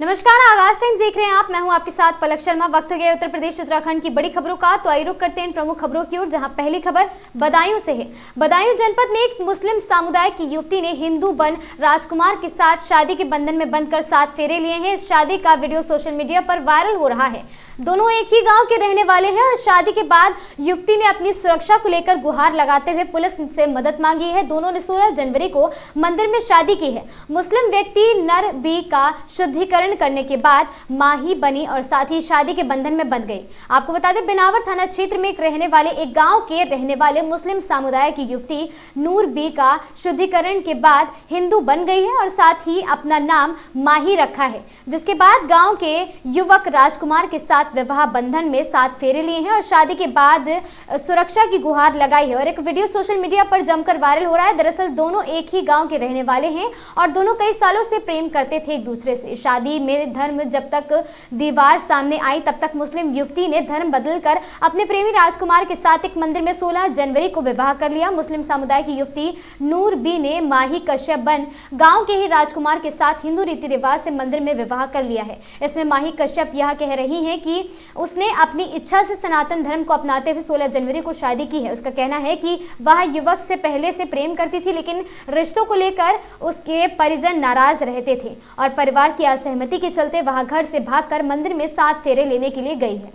नमस्कार, आगाज टाइम्स देख रहे हैं आप। मैं हूं आपके साथ पलक शर्मा। वक्त हो गया उत्तर प्रदेश उत्तराखंड की बड़ी खबरों का, तो आइए रुक करते हैं इन प्रमुख खबरों की ओर, जहां पहली खबर बदायूं से है। बदायूं जनपद में एक मुस्लिम समुदाय की युवती ने हिंदू बन राजकुमार के साथ शादी के बंधन में बंधकर 7 फेरे लिए हैं। इस शादी का वीडियो सोशल मीडिया पर वायरल हो रहा है। दोनों एक ही गांव के रहने वाले हैं और शादी के बाद युवती ने अपनी सुरक्षा को लेकर गुहार लगाते हुए पुलिस से मदद मांगी है। दोनों ने 16 जनवरी को मंदिर में शादी की है। मुस्लिम व्यक्ति नर बी का शुद्धिकरण करने के बाद माही बनी और साथ ही शादी के बंधन में बंध गई। आपको बता दें, बिनावर थाना क्षेत्र में एक गांव के रहने वाले मुस्लिम समुदाय की युवती नूर बी का शुद्धिकरण के बाद हिंदू बन गई है और साथ ही अपना नाम माही रखा है, जिसके बाद गांव के युवक राजकुमार के साथ विवाह बंधन में 7 फेरे लिए हैं और शादी के बाद सुरक्षा की गुहार लगाई है। और एक वीडियो सोशल मीडिया पर जमकर वायरल हो रहा है। दरअसल दोनों एक ही गांव के रहने वाले हैं और दोनों कई सालों से प्रेम करते थे एक दूसरे से। शादी में धर्म जब तक दीवार सामने आई, तब तक मुस्लिम युवती ने धर्म बदलकर अपने प्रेमी राजकुमार के साथ एक मंदिर में 16 जनवरी को विवाह कर लिया। मुस्लिम समुदाय की युवती नूर बी ने माही कश्यप बन गांव के ही राजकुमार के साथ हिंदू रीति रिवाज से मंदिर में विवाह कर लिया है। इसमें माही कश्यप यह कह रही हैं कि उसने अपनी इच्छा से सनातन धर्म को अपनाते हुए 16 जनवरी को शादी की है। उसका कहना है कि वह युवक से पहले से प्रेम करती थी, लेकिन रिश्तों को लेकर उसके परिजन नाराज रहते थे और परिवार की असहमति के चलते वह घर से भागकर मंदिर में 7 फेरे लेने के लिए गई है।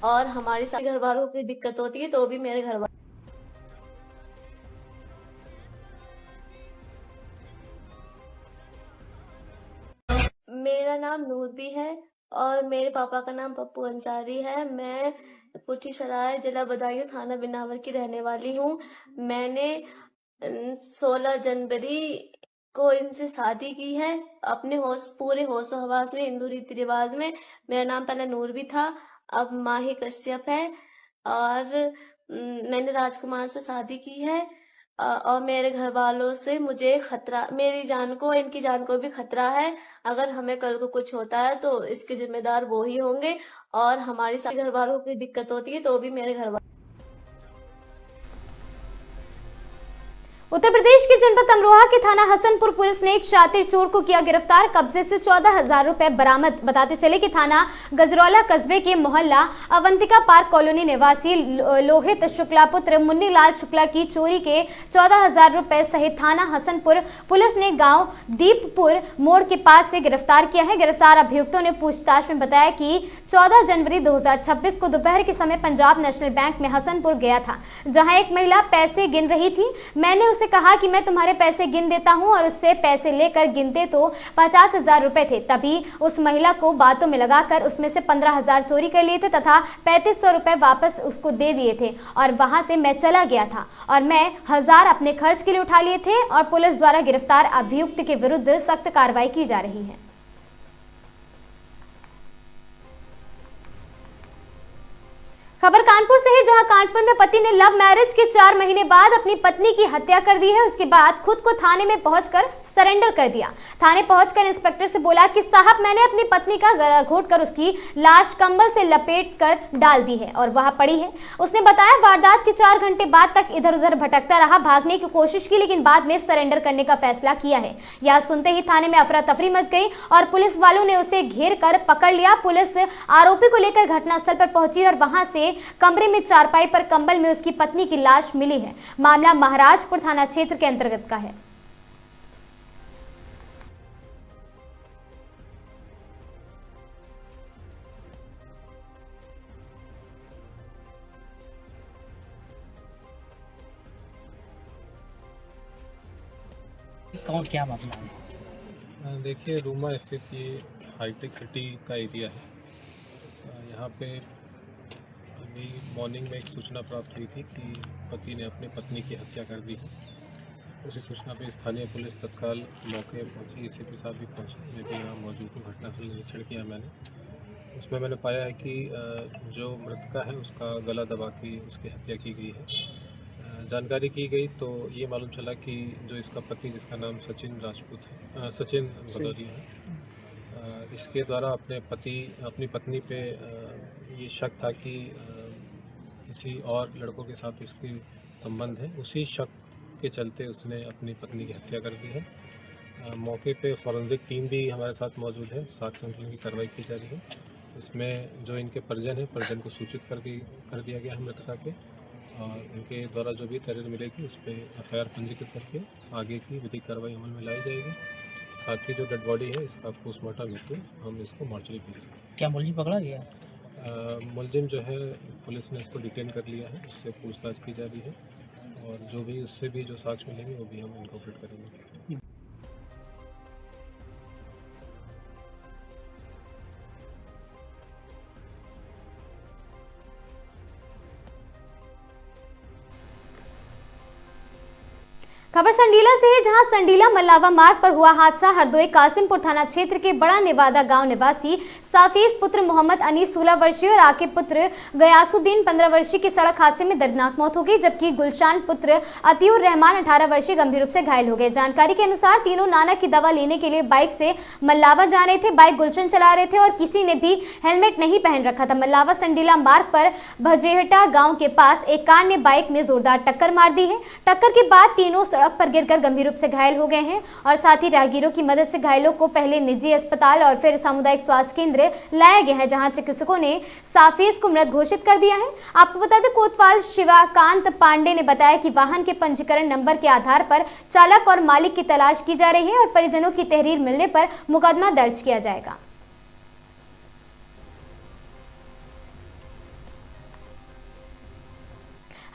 और हमारे साथ घर वालों की दिक्कत होती है तो भी मेरे घर वाले मेरा नाम नूर भी है और मेरे पापा का नाम पप्पू अंसारी है। मैं पुठीसराय जिला बदायूं थाना बिनावर की रहने वाली हूँ। मैंने 16 जनवरी को इनसे शादी की है अपने पूरे होशो हवास में, हिंदू रीति रिवाज में। मेरा नाम पहले नूर भी था, अब माही कश्यप है और मैंने राजकुमार से शादी की है। और मेरे घर वालों से मुझे खतरा, मेरी जान को, इनकी जान को भी खतरा है। अगर हमें कल को कुछ होता है तो इसके जिम्मेदार वो ही होंगे और हमारी सारी घर वालों की दिक्कत होती है तो भी मेरे घर वाले। उत्तर प्रदेश के जनपद अमरोहा के थाना हसनपुर पुलिस ने एक शातिर चोर को किया गिरफ्तार। कब्जे से 14,000 रुपए बरामद। बताते चले कि थाना गजरौला कस्बे के मोहल्ला अवंतिका पार्क कॉलोनी निवासी लोहित शुक्ला पुत्र मुन्नीलाल शुक्ला की चोरी के 14,000 रुपए सहित थाना हसनपुर पुलिस ने गांव दीपपुर मोड़ के पास से गिरफ्तार किया है। गिरफ्तार अभियुक्तों ने पूछताछ में बताया कि 14 जनवरी 2026 को दोपहर के समय पंजाब नेशनल बैंक में हसनपुर गया था, जहां एक महिला पैसे गिन रही थी। मैंने उसे कहा कि मैं तुम्हारे पैसे गिन देता हूं और उससे पैसे लेकर गिनते तो 50,000 रुपए थे। तभी उस महिला को बातों में लगाकर उसमें से 15,000 चोरी कर लिए थे तथा 3500 रुपए वापस उसको दे दिए थे और वहां से मैं चला गया था और मैं 1000 अपने खर्च के लिए उठा लिए थे। और पुलिस द्वारा गिरफ्तार अभियुक्त के विरुद्ध सख्त कार्रवाई की जा रही है। खबर कानपुर से है, जहां कानपुर में पति ने लव मैरिज के 4 महीने बाद अपनी पत्नी की हत्या कर दी है। उसके बाद खुद को थाने में पहुंचकर सरेंडर कर दिया। थाने पहुंचकर इंस्पेक्टर से बोला कि साहब, मैंने अपनी पत्नी का गला घोंटकर उसकी लाश कंबल से लपेट कर डाल दी है और वह पड़ी है। उसने बताया वारदात के 4 घंटे बाद तक इधर उधर भटकता रहा, भागने की कोशिश की, लेकिन बाद में सरेंडर करने का फैसला किया है। यह सुनते ही थाने में अफरा तफरी मच गई और पुलिस वालों ने उसे घेर कर पकड़ लिया। पुलिस आरोपी को लेकर घटनास्थल पर पहुंची और वहां से कमरे में चारपाई पर कंबल में उसकी पत्नी की लाश मिली है। मामला महाराजपुर थाना क्षेत्र के अंतर्गत का है। और क्या मामला है? देखिए, रूमा स्थित ये हाईटेक सिटी का एरिया है। यहाँ पे अभी मॉर्निंग में एक सूचना प्राप्त हुई थी कि पति ने अपनी पत्नी की हत्या कर दी है। उसी सूचना पे स्थानीय पुलिस तत्काल मौके पहुंची। एसीपी साहब भी पहुंचे, मैं भी यहाँ मौजूद हूँ। घटनास्थल निरीक्षण किया मैंने। उसमें मैंने पाया है कि जो मृतका है उसका गला दबा के उसकी हत्या की गई है। जानकारी की गई तो ये मालूम चला कि जो इसका पति, जिसका नाम सचिन राजपूत है, सचिन भदौरिया है, इसके द्वारा अपनी पत्नी पे ये शक था कि किसी और लड़कों के साथ उसकी संबंध है। उसी शक के चलते उसने अपनी पत्नी की हत्या कर दी है। मौके पे फॉरेंसिक टीम भी हमारे साथ मौजूद है, साक्ष्य संकलन की कार्रवाई की जा रही है। इसमें जो इनके परिजन हैं, परिजन को सूचित कर दिया गया है मृतका के, और इनके द्वारा जो भी तहरीर मिलेगी उस पर FIR पंजीकृत करके आगे की विधिक कार्रवाई अमल में लाई जाएगी। साथ ही जो डेड बॉडी है इसका पोस्टमार्टम हेतु हम इसको मॉर्चरी भेजेंगे। क्या मुलजिम पकड़ा गया? मुलजिम जो है पुलिस ने इसको डिटेन कर लिया है, उससे पूछताछ की जा रही है, और जो भी उससे भी जो साक्ष्य मिलेंगे वो भी हम इनकॉर्पोरेट करेंगे। खबर संडीला से है, जहां संडीला मल्लावा मार्ग पर हुआ हादसा। हरदोई कासिमपुर थाना क्षेत्र के बड़ा नेवादा गांव निवासी साफीज पुत्र मोहम्मद अनीस 16 वर्षीय और आकिब पुत्र गयासुद्दीन 15 वर्षीय की सड़क हादसे में दर्दनाक मौत हो गई, जबकि गुलशान पुत्र अतिउर रहमान 18 वर्षीय गंभीर रूप से घायल हो गए। जानकारी के अनुसार तीनों नाना की दवा लेने के लिए बाइक से मल्लावा जा रहे थे। बाइक गुलशन चला रहे थे और किसी ने भी हेलमेट नहीं पहन रखा था। मल्लावा संडीला मार्ग पर भजेहटा गाँव के पास एक कार ने बाइक में जोरदार टक्कर मार दी है। टक्कर के बाद तीनों पर गिरकर गंभीर रूप से घायल हो गए हैं और साथ ही राहगीरों की मदद से घायलों को पहले निजी अस्पताल और फिर सामुदायिक स्वास्थ्य केंद्र लाया गया है, जहां चिकित्सकों ने साफीज को मृत घोषित कर दिया है। आपको बता दें, कोतवाल शिवाकांत पांडे ने बताया कि वाहन के पंजीकरण नंबर के आधार पर चालक और मालिक की तलाश की जा रही है और परिजनों की तहरीर मिलने पर मुकदमा दर्ज किया जाएगा।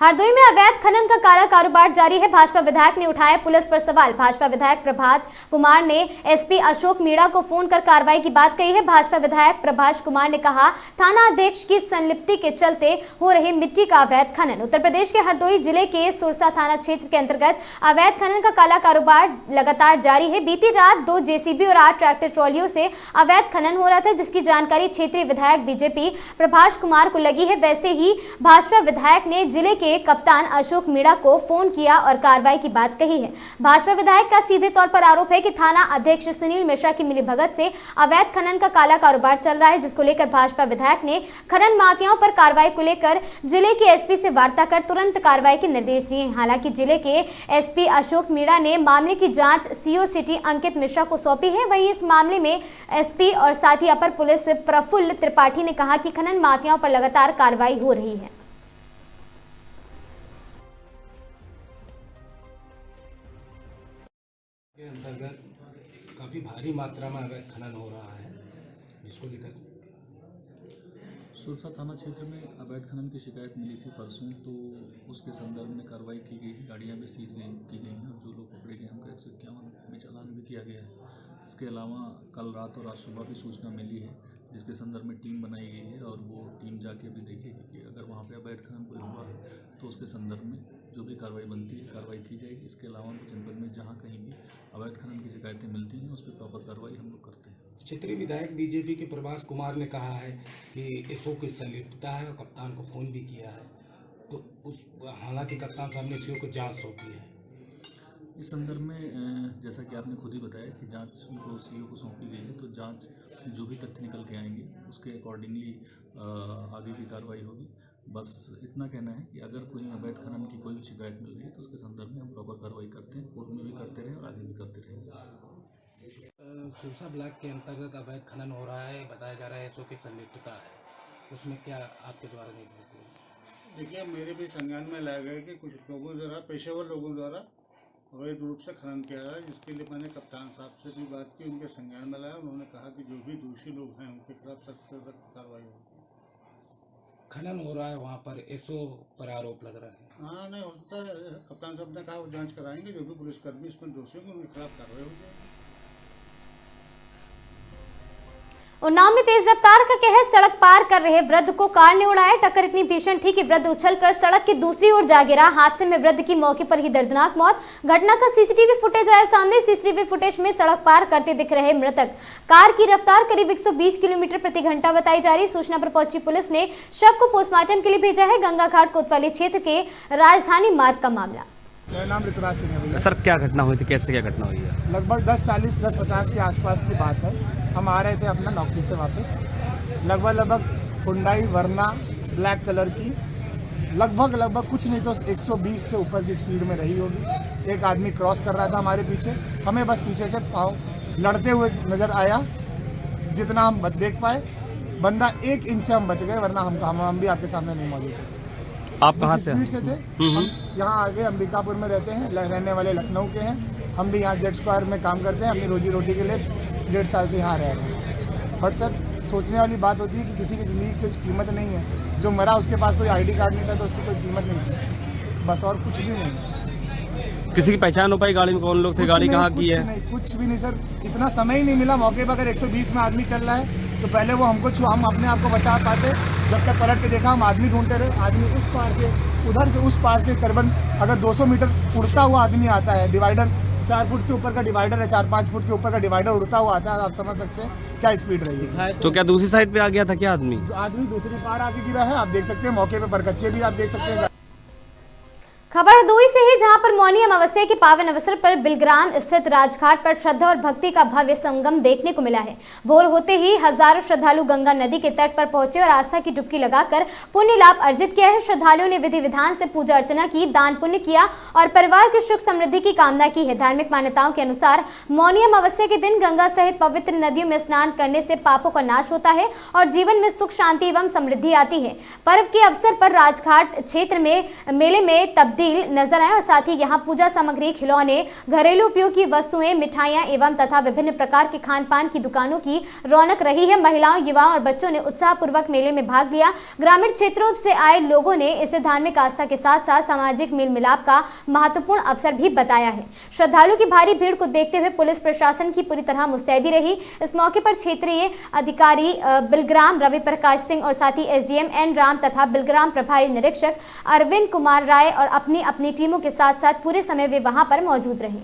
हरदोई में अवैध खनन का काला कारोबार जारी है। भाजपा विधायक ने उठाया पुलिस पर सवाल। भाजपा विधायक प्रभात कुमार ने SP अशोक मीणा को फोन कर कार्रवाई की बात कही है। भाजपा विधायक प्रभाष कुमार ने कहा, थाना अध्यक्ष की संलिप्ति के चलते हो रही मिट्टी का अवैध खनन। उत्तर प्रदेश के हरदोई जिले के सुरसा थाना क्षेत्र के अंतर्गत अवैध खनन का काला कारोबार लगातार जारी है। बीती रात 2 JCB और 8 ट्रैक्टर ट्रॉलियों से अवैध खनन हो रहा था, जिसकी जानकारी क्षेत्रीय विधायक BJP प्रभाष कुमार को लगी है। वैसे ही भाजपा विधायक ने जिले के कप्तान अशोक मीणा को फोन किया और कार्रवाई की बात कही है। भाजपा विधायक का सीधे तौर पर आरोप है कि थाना अध्यक्ष सुनील मिश्रा की मिलीभगत से अवैध खनन का काला कारोबार चल रहा है, जिसको लेकर भाजपा विधायक ने खनन माफियाओं पर कार्रवाई को लेकर जिले के SP से वार्ता कर तुरंत कार्रवाई के निर्देश दिए। हालांकि जिले के SP अशोक मीणा ने मामले की जांच CO सिटी अंकित मिश्रा को सौंपी है। वहीं इस मामले में SP और साथ ही अपर पुलिस प्रफुल्ल त्रिपाठी ने कहा कि खनन माफियाओं पर लगातार कार्रवाई हो रही है। के अंतर्गत काफ़ी भारी मात्रा में अवैध खनन हो रहा है, जिसको लेकर सुरसा थाना क्षेत्र में अवैध खनन की शिकायत मिली थी परसों, तो उसके संदर्भ में कार्रवाई की गई। गाड़ियां भी सीज की गई हैं और जो लोग पकड़े गए हैं उनका 151 में चालान भी किया गया है। इसके अलावा कल रात और आज सुबह भी सूचना मिली है, जिसके संदर्भ में टीम बनाई गई है और वो टीम जाके भी देखेगी कि अगर वहाँ पे अवैध खनन कोई हुआ है तो उसके संदर्भ में जो भी कार्रवाई बनती है कार्रवाई की जाएगी। इसके अलावा जनपद में जहाँ कहीं भी अवैध खनन की शिकायतें मिलती हैं उस पर प्रॉपर कार्रवाई हम लोग करते हैं। क्षेत्रीय विधायक BJP के प्रभाष कुमार ने कहा है कि SO की संलिप्तता है और कप्तान को फ़ोन भी किया है, तो उस हालांकि कप्तान साहब ने CO को जाँच सौंपी है। इस संदर्भ में जैसा कि आपने खुद ही बताया कि जांच को CO को सौंपी गई है, तो जांच जो भी तथ्य निकल के आएंगे उसके अकॉर्डिंगली आगे की कार्रवाई होगी। बस इतना कहना है कि अगर कोई अवैध खनन की कोई भी शिकायत मिल रही है तो उसके संदर्भ में हम प्रॉपर कार्रवाई करते हैं, पूर्व में भी करते रहे और आगे भी करते रहेंगे। सुरसा ब्लॉक के अंतर्गत अवैध खनन हो रहा है, बताया जा रहा है SO की संलिप्तता है, उसमें क्या आपके द्वारा नहीं होती है? देखिए, मेरे भी संज्ञान में लाया गया कि कुछ लोगों द्वारा, पेशेवर लोगों द्वारा अवैध रूप से खनन किया जा रहा है, जिसके लिए मैंने कप्तान साहब से भी बात की, उनके संज्ञान में लाया। उन्होंने कहा कि जो भी दोषी लोग हैं उनके खिलाफ सख्त से सख्त कार्रवाई होगी। खनन हो रहा है वहाँ पर, SO पर आरोप लग रहा है। हाँ, नहीं हो सकता है, कप्तान साहब ने कहा वो जांच कराएंगे, जो भी पुलिसकर्मी इसमें दोषी होंगे उनके खिलाफ कार्रवाई हो जाएगी। उन्नाव में तेज रफ्तार का कहर, सड़क पार कर रहे वृद्ध को कार ने उड़ाया। टक्कर इतनी भीषण थी कि वृद्ध उछलकर सड़क की दूसरी ओर जा गिरा। हादसे में वृद्ध की मौके पर ही दर्दनाक मौत। घटना का CCTV फुटेज आया सामने। CCTV फुटेज में सड़क पार करते दिख रहे मृतक। कार की रफ्तार करीब 120 किलोमीटर प्रति घंटा बताई जा रही। सूचना पर पहुंची पुलिस ने शव को पोस्टमार्टम के लिए भेजा है। गंगा घाट कोतवाली क्षेत्र के राजधानी मार्ग का मामला। मेरा नाम ऋतुराज सिंह है भैया। सर, क्या घटना हुई थी, कैसे क्या घटना हुई है? लगभग 10:40 10:50 के आसपास की बात है। हम आ रहे थे अपना नौकरी से वापस। लगभग हुंडई वरना ब्लैक कलर की लगभग कुछ नहीं तो 120 से ऊपर की स्पीड में रही होगी। एक आदमी क्रॉस कर रहा था हमारे पीछे, हमें बस पीछे से पाँव लड़ते हुए नज़र आया। जितना हम देख पाए, बंदा 1 इंच से हम बच गए, वरना हम भी आपके सामने नहीं मौजूद थे। आप कहाँ से स्पीड से थे। हम यहाँ आगे अंबिकापुर में रहते हैं, रहने वाले लखनऊ के हैं। हम भी यहाँ जेट स्क्वायर में काम करते हैं, अपनी रोजी रोटी के लिए 1.5 साल से यहाँ रह रहे हैं। बट सर, सोचने वाली बात होती है कि किसी की ज़िंदगी की कुछ कीमत नहीं है। जो मरा उसके पास कोई ID कार्ड नहीं था तो उसकी कोई कीमत नहीं थी, बस, और कुछ भी नहीं। किसी की पहचान हो पाई गाड़ी में कौन लोग थे, गाड़ी कहाँ की है? नहीं, कुछ भी नहीं सर, इतना समय ही नहीं मिला मौके पर। अगर 120 में आदमी चल रहा है तो पहले वो हमको हम अपने आप को बचा पाते। जब तक पलट के देखा, हम आदमी ढूंढते रहे। आदमी उस पार से उधर से उस पार से करीबन अगर 200 मीटर उड़ता हुआ आदमी आता है। डिवाइडर 4 फुट से ऊपर का डिवाइडर है, 4-5 फुट के ऊपर का डिवाइडर उड़ता हुआ आता है। आप समझ सकते हैं क्या स्पीड रही है। तो क्या दूसरी साइड पे आ गया था क्या आदमी? आदमी दूसरी पार आके गिरा है, आप देख सकते हैं। मौके पे बरकच्चे भी आप देख सकते हैं। खबर हरदोई से ही, जहां पर मौनी अमावस्या के पावन अवसर पर बिलग्राम स्थित राजघाट पर श्रद्धा और भक्ति का भव्य संगम देखने को मिला है। भोर होते ही हजारों श्रद्धालु गंगा नदी के तट पर पहुंचे और आस्था की डुबकी लगाकर पुण्य लाभ अर्जित किया है। श्रद्धालुओं ने विधि विधान से पूजा अर्चना की, दान पुण्य किया और परिवार की सुख समृद्धि की कामना की है। धार्मिक मान्यताओं के अनुसार मौनी अमावस्या के दिन गंगा सहित पवित्र नदियों में स्नान करने से पापों का नाश होता है और जीवन में सुख शांति एवं समृद्धि आती है। पर्व के अवसर पर राजघाट क्षेत्र में मेले में तब्दील नजर आए और साथ ही यहाँ पूजा सामग्री, खिलौने, घरेलू उपयोग की वस्तुएं, मिठाइयां एवं तथा विभिन्न प्रकार के खान पान की दुकानों की रौनक रही है। महिलाओं, युवाओं और बच्चों ने उत्साह पूर्वक मेले में भाग लिया। ग्रामीण क्षेत्रों से आए लोगों ने इसे धार्मिक आस्था के साथ साथ सामाजिक मेल मिलाप का महत्वपूर्ण अवसर भी बताया है। श्रद्धालुओं की भारी भीड़ को देखते हुए पुलिस प्रशासन की पूरी तरह मुस्तैदी रही। इस मौके पर क्षेत्रीय अधिकारी बिलग्राम रवि प्रकाश सिंह और साथ ही SDM N राम तथा बिलग्राम प्रभारी निरीक्षक अरविंद कुमार राय और अपनी टीमों के साथ साथ पूरे समय वे वहां पर मौजूद रहे।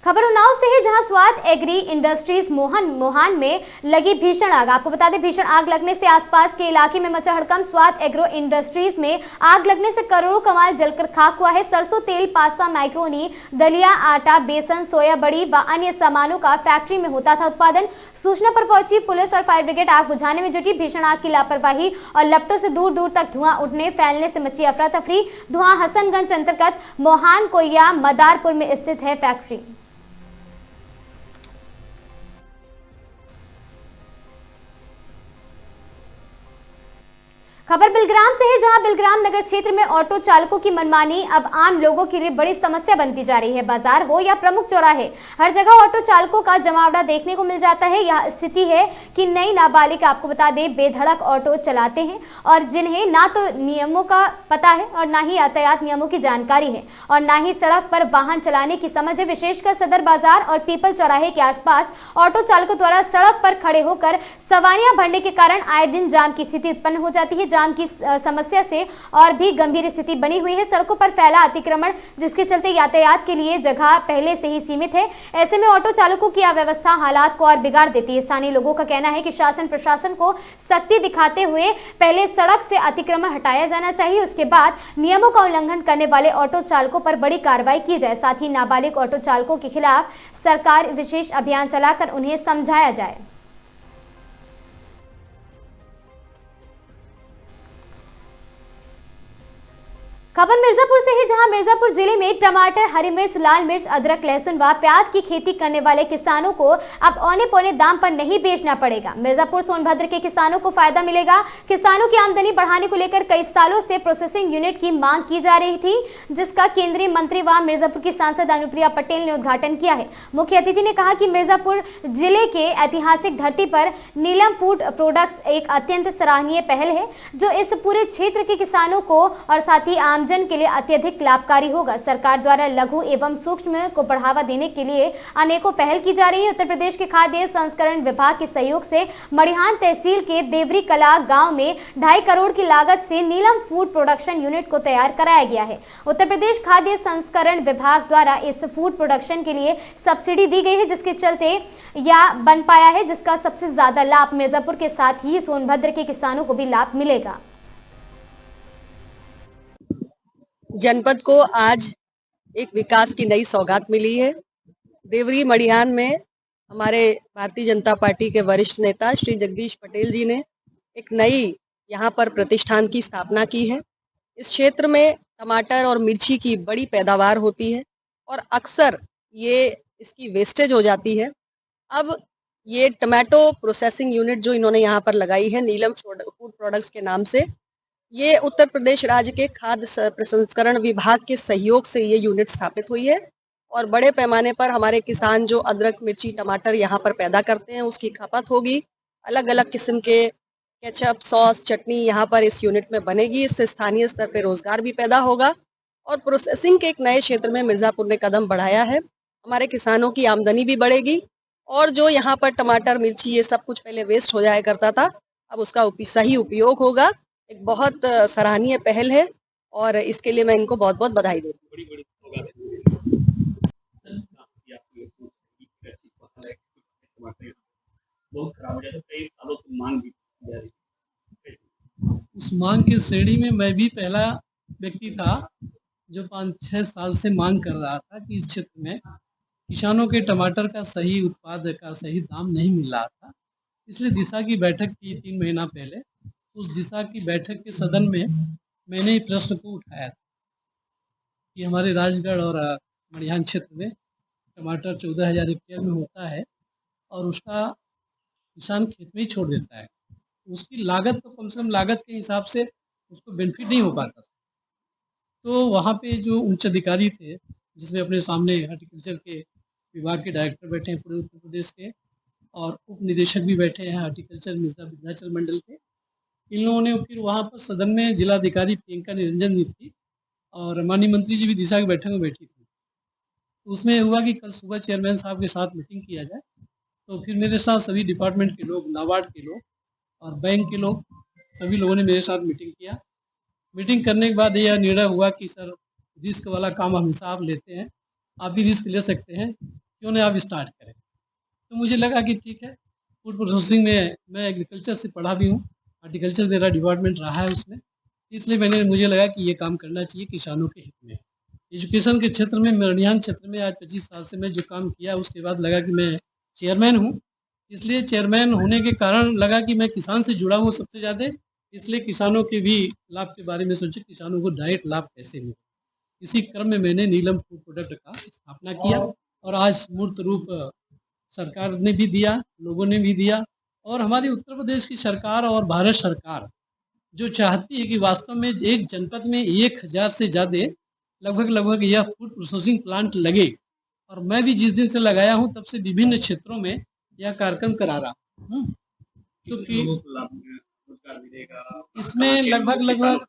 खबर उन्नाव से है, जहां स्वाद एग्री इंडस्ट्रीज मोहान में लगी भीषण आग। आपको बता दें, भीषण आग लगने से आसपास के इलाके में मचा हड़कंप। स्वाद एग्रो इंडस्ट्रीज में आग लगने से करोड़ों कमाल जलकर खाक हुआ है। सरसों तेल, पास्ता, मैक्रोनी, दलिया, आटा, बेसन, सोया बड़ी व अन्य सामानों का फैक्ट्री में होता था उत्पादन। सूचना पर पहुंची पुलिस और फायर ब्रिगेड आग बुझाने में जुटी। भीषण आग की लापरवाही और लपटों से दूर दूर तक धुआं उठने फैलने से मची अफरा तफरी। धुआं हसनगंज अंतर्गत मोहान कोया मदारपुर में स्थित है फैक्ट्री। खबर बिलग्राम से है, जहां बिलग्राम नगर क्षेत्र में ऑटो चालकों की मनमानी अब आम लोगों के लिए बड़ी समस्या बनती जा रही है। बाजार हो या प्रमुख चौराहे, हर जगह ऑटो चालकों का जमावड़ा देखने को मिल जाता है। यह स्थिति है कि नई नाबालिग, आपको बता दें, बेधड़क ऑटो चलाते हैं और जिन्हें ना तो नियमों का पता है और ना ही यातायात नियमों की जानकारी है और ना ही सड़क पर वाहन चलाने की समझ है। विशेषकर सदर बाजार और पीपल चौराहे के आसपास ऑटो चालकों द्वारा सड़क पर खड़े होकर सवारियां भरने के कारण आए दिन जाम की स्थिति उत्पन्न हो जाती है। जाम की समस्या से और भी गंभीर स्थिति बनी हुई है। सड़कों पर फैला अतिक्रमण, जिसके चलते यातायात के लिए जगह पहले से ही सीमित है। ऐसे में ऑटो चालकों की अव्यवस्था हालात को और बिगाड़ देती है। स्थानीय लोगों का कहना है कि शासन प्रशासन को सख्ती दिखाते हुए पहले सड़क से अतिक्रमण हटाया जाना चाहिए, उसके बाद नियमों का उल्लंघन करने वाले ऑटो चालकों पर बड़ी कार्रवाई की जाए। साथ ही नाबालिग ऑटो चालकों के खिलाफ सरकार विशेष अभियान चलाकर उन्हें समझाया जाए। खबर मिर्जापुर से है, जहां मिर्जापुर जिले में टमाटर, हरी मिर्च, लाल मिर्च, अदरक, लहसुन व प्याज की खेती करने वाले किसानों को अब औने पौने दाम पर नहीं बेचना पड़ेगा। मिर्जापुर सोनभद्र के किसानों को फायदा मिलेगा। किसानों की आमदनी बढ़ाने को लेकर कई सालों से प्रोसेसिंग यूनिट की मांग की जा रही थी, जिसका केंद्रीय मंत्री व मिर्जापुर की सांसद अनुप्रिया पटेल ने उद्घाटन किया है। मुख्य अतिथि ने कहा कि मिर्जापुर जिले के ऐतिहासिक धरती पर नीलम फूड प्रोडक्ट्स एक अत्यंत सराहनीय पहल है, जो इस पूरे क्षेत्र के किसानों को और साथ ही जन के लिए अत्यधिक लाभकारी होगा। सरकार द्वारा लघु एवं सूक्ष्म को बढ़ावा देने के लिए अनेकों पहल की जा रही है। उत्तर प्रदेश के खाद्य संस्करण विभाग के सहयोग से मड़िहान तहसील के देवरी कला गांव में 2.5 करोड़ की लागत से नीलम फूड प्रोडक्शन यूनिट को तैयार कराया गया है। उत्तर प्रदेश खाद्य संस्करण विभाग द्वारा इस फूड प्रोडक्शन के लिए सब्सिडी दी गई है, जिसके चलते यह बन पाया है, जिसका सबसे ज्यादा लाभ मिर्जापुर के साथ ही सोनभद्र के किसानों को भी लाभ मिलेगा। जनपद को आज एक विकास की नई सौगात मिली है। देवरी मड़िहान में हमारे भारतीय जनता पार्टी के वरिष्ठ नेता श्री जगदीश पटेल जी ने एक नई यहाँ पर प्रतिष्ठान की स्थापना की है। इस क्षेत्र में टमाटर और मिर्ची की बड़ी पैदावार होती है और अक्सर ये इसकी वेस्टेज हो जाती है। अब ये टमाटो प्रोसेसिंग यूनिट जो इन्होंने यहाँ पर लगाई है नीलम फूड प्रोडक्ट्स के नाम से, ये उत्तर प्रदेश राज्य के खाद्य प्रसंस्करण विभाग के सहयोग से ये यूनिट स्थापित हुई है और बड़े पैमाने पर हमारे किसान जो अदरक, मिर्ची, टमाटर यहाँ पर पैदा करते हैं उसकी खपत होगी। अलग अलग किस्म के केचप, सॉस, चटनी यहाँ पर इस यूनिट में बनेगी। इससे स्थानीय स्तर पर रोजगार भी पैदा होगा और प्रोसेसिंग के एक नए क्षेत्र में मिर्जापुर ने कदम बढ़ाया है। हमारे किसानों की आमदनी भी बढ़ेगी और जो यहाँ पर टमाटर, मिर्ची ये सब कुछ पहले वेस्ट हो जाया करता था, अब उसका सही उपयोग होगा। एक बहुत सराहनीय पहल है और इसके लिए मैं इनको बहुत बहुत बधाई देती हूँ। उस मांग की श्रेणी में मैं भी पहला व्यक्ति था जो 5-6 साल से मांग कर रहा था कि इस क्षेत्र में किसानों के टमाटर का सही उत्पाद का सही दाम नहीं मिल रहा था। इसलिए दिशा की बैठक की 3 महीना पहले। उस दिशा की बैठक के सदन में मैंने प्रश्न को उठाया था कि हमारे राजगढ़ और मड़ियान क्षेत्र में टमाटर 14,000 हेक्टेयर में होता है और उसका किसान खेत में ही छोड़ देता है। उसकी लागत तो कम से कम लागत के हिसाब से उसको बेनिफिट नहीं हो पाता। तो वहाँ पे जो उच्च अधिकारी थे, जिसमें अपने सामने हॉर्टिकल्चर के विभाग के डायरेक्टर बैठे हैं पूरे उत्तर प्रदेश के और उप निदेशक भी बैठे हैं हॉर्टिकल्चर विंध्याचल मंडल के, इन लोगों ने फिर वहाँ पर सदन में जिलाधिकारी प्रियंका निरंजन जी थी और माननीय मंत्री जी भी दिशा की बैठक में बैठी थी। तो उसमें हुआ कि कल सुबह चेयरमैन साहब के साथ मीटिंग किया जाए। तो फिर मेरे साथ सभी डिपार्टमेंट के लोग, नाबार्ड के लोग और बैंक के लोग, सभी लोगों ने मेरे साथ मीटिंग किया। मीटिंग करने के बाद यह निर्णय हुआ कि सर रिस्क वाला काम हमेशा आप लेते हैं, आप भी रिस्क ले सकते हैं, क्यों नहीं आप स्टार्ट करें। तो मुझे लगा कि ठीक है, फूड प्रोसेसिंग में मैं एग्रीकल्चर से पढ़ा भी हूँ, हॉर्टिकल्चर मेरा डिपार्टमेंट रहा है उसमें, इसलिए मुझे लगा कि ये काम करना चाहिए किसानों के हित में। एजुकेशन के क्षेत्र में, मड़ियान क्षेत्र में आज 25 साल से मैं जो काम किया, उसके बाद लगा कि मैं चेयरमैन हूँ, इसलिए चेयरमैन होने के कारण लगा कि मैं किसान से जुड़ा हूँ सबसे ज़्यादा, इसलिए किसानों के भी लाभ के बारे में सोचे, किसानों को डायरेक्ट लाभ कैसे मिले। इसी क्रम में मैंने नीलम फूड प्रोडक्ट का स्थापना किया और आज मूर्त रूप सरकार ने भी दिया, लोगों ने भी दिया और हमारी उत्तर प्रदेश की सरकार और भारत सरकार जो चाहती है कि वास्तव में एक जनपद में 1000 से ज़्यादा लगभग यह फूड प्रोसेसिंग प्लांट लगे। और मैं भी जिस दिन से लगाया हूँ तब से विभिन्न क्षेत्रों में यह कार्यक्रम करा रहा हूँ, क्योंकि इसमें लगभग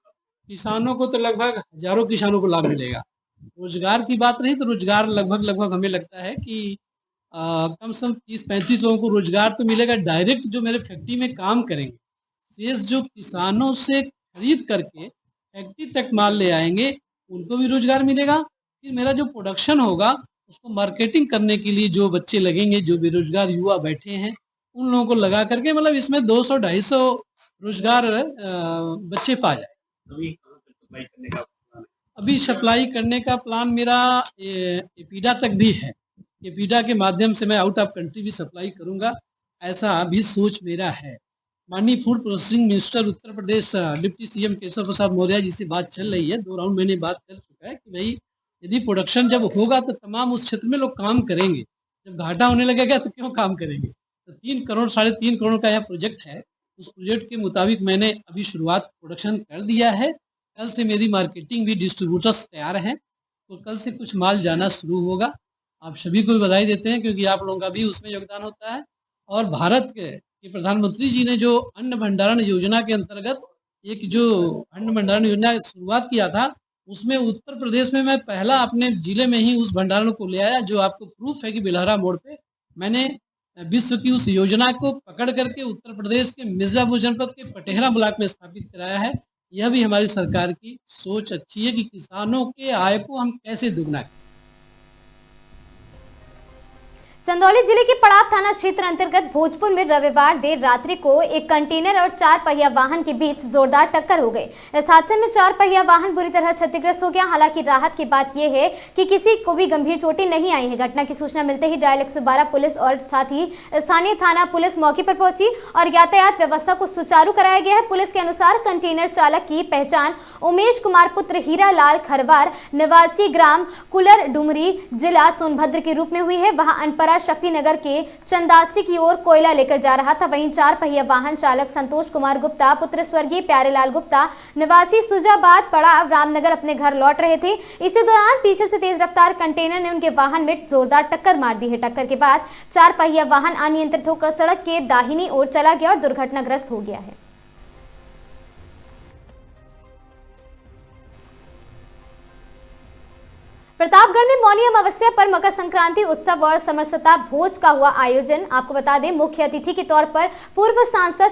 किसानों को तो लगभग हजारों किसानों को लाभ मिलेगा। रोजगार की बात रही तो रोजगार लगभग हमें लगता है कि कम से कम 30-35 लोगों को रोजगार तो मिलेगा डायरेक्ट, जो मेरे फैक्ट्री में काम करेंगे। शेष जो किसानों से खरीद करके फैक्ट्री तक माल ले आएंगे उनको भी रोजगार मिलेगा। फिर मेरा जो प्रोडक्शन होगा उसको मार्केटिंग करने के लिए जो बच्चे लगेंगे, जो बेरोजगार युवा बैठे हैं, उन लोगों को लगा करके मतलब इसमें 200-250 रोजगार बच्चे पा जाए। अभी सप्लाई करने का प्लान मेरा एपीडा तक भी है। एपीडा के माध्यम से मैं आउट ऑफ कंट्री भी सप्लाई करूंगा, ऐसा भी सोच मेरा है। माननीय food processing minister Uttar Pradesh deputy CM Keshav Prasad Maurya ji से बात चल रही है, 2 राउंड मैंने बात कर चुका है कि भाई यदि प्रोडक्शन जब होगा तो तमाम उस क्षेत्र में लोग काम करेंगे, जब घाटा होने लगेगा तो क्यों काम करेंगे। तो 3 करोड़ 3.5 करोड़ का यह प्रोजेक्ट है। उस प्रोजेक्ट के मुताबिक मैंने अभी शुरुआत प्रोडक्शन कर दिया है। कल से मेरी मार्केटिंग भी, डिस्ट्रीब्यूटर्स तैयार हैं, तो कल से कुछ माल जाना शुरू होगा। आप सभी को बधाई देते हैं क्योंकि आप लोगों का भी उसमें योगदान होता है। और भारत के प्रधानमंत्री जी ने जो अन्न भंडारण योजना के अंतर्गत एक जो अन्न भंडारण योजना की शुरुआत किया था, उसमें उत्तर प्रदेश में मैं पहला अपने जिले में ही उस भंडारण को ले आया, जो आपको प्रूफ है कि बिलहरा मोड़ पे मैंने विश्व की उस योजना को पकड़ करके उत्तर प्रदेश के मिर्जापुर जनपद के पटेहरा ब्लॉक में स्थापित कराया है। यह भी हमारी सरकार की सोच अच्छी है कि किसानों के आय को हम कैसे दुगना करें। चंदौली जिले के पड़ाव थाना क्षेत्र अंतर्गत भोजपुर में रविवार देर रात्रि को एक कंटेनर और 4 पहिया वाहन के बीच जोरदार टक्कर हो गई। इस हादसे में 4 पहिया वाहन बुरी तरह क्षतिग्रस्त हो गया। हालांकि राहत की बात यह है कि किसी को भी गंभीर चोटें नहीं आई है। घटना की सूचना मिलते ही डायल 112 पुलिस और साथ ही स्थानीय थाना पुलिस मौके पर पहुंची और यातायात व्यवस्था को सुचारू कराया गया है। पुलिस के अनुसार कंटेनर चालक की पहचान उमेश कुमार पुत्र हीरा लाल खरवार निवासी ग्राम कुलर डुमरी जिला सोनभद्र के रूप में हुई है। वहां अनपरा शक्तिनगर के चंदासी की ओर कोयला लेकर जा रहा था। वहीं 4 पहिया वाहन चालक संतोष कुमार गुप्ता पुत्र स्वर्गीय प्यारेलाल गुप्ता निवासी सुजाबाद पड़ाव रामनगर अपने घर लौट रहे थे। इसी दौरान पीछे से तेज रफ्तार कंटेनर ने उनके वाहन में जोरदार टक्कर मार दी है। टक्कर के बाद 4 पहिया वाहन अनियंत्रित होकर सड़क के दाहिनी ओर चला गया और दुर्घटनाग्रस्त हो गया है। प्रतापगढ़ में मौनी अमावस्या पर मकर संक्रांति उत्सव और समरसता भोज का हुआ आयोजन। आपको बता दें, मुख्य अतिथि के तौर पर पूर्व सांसद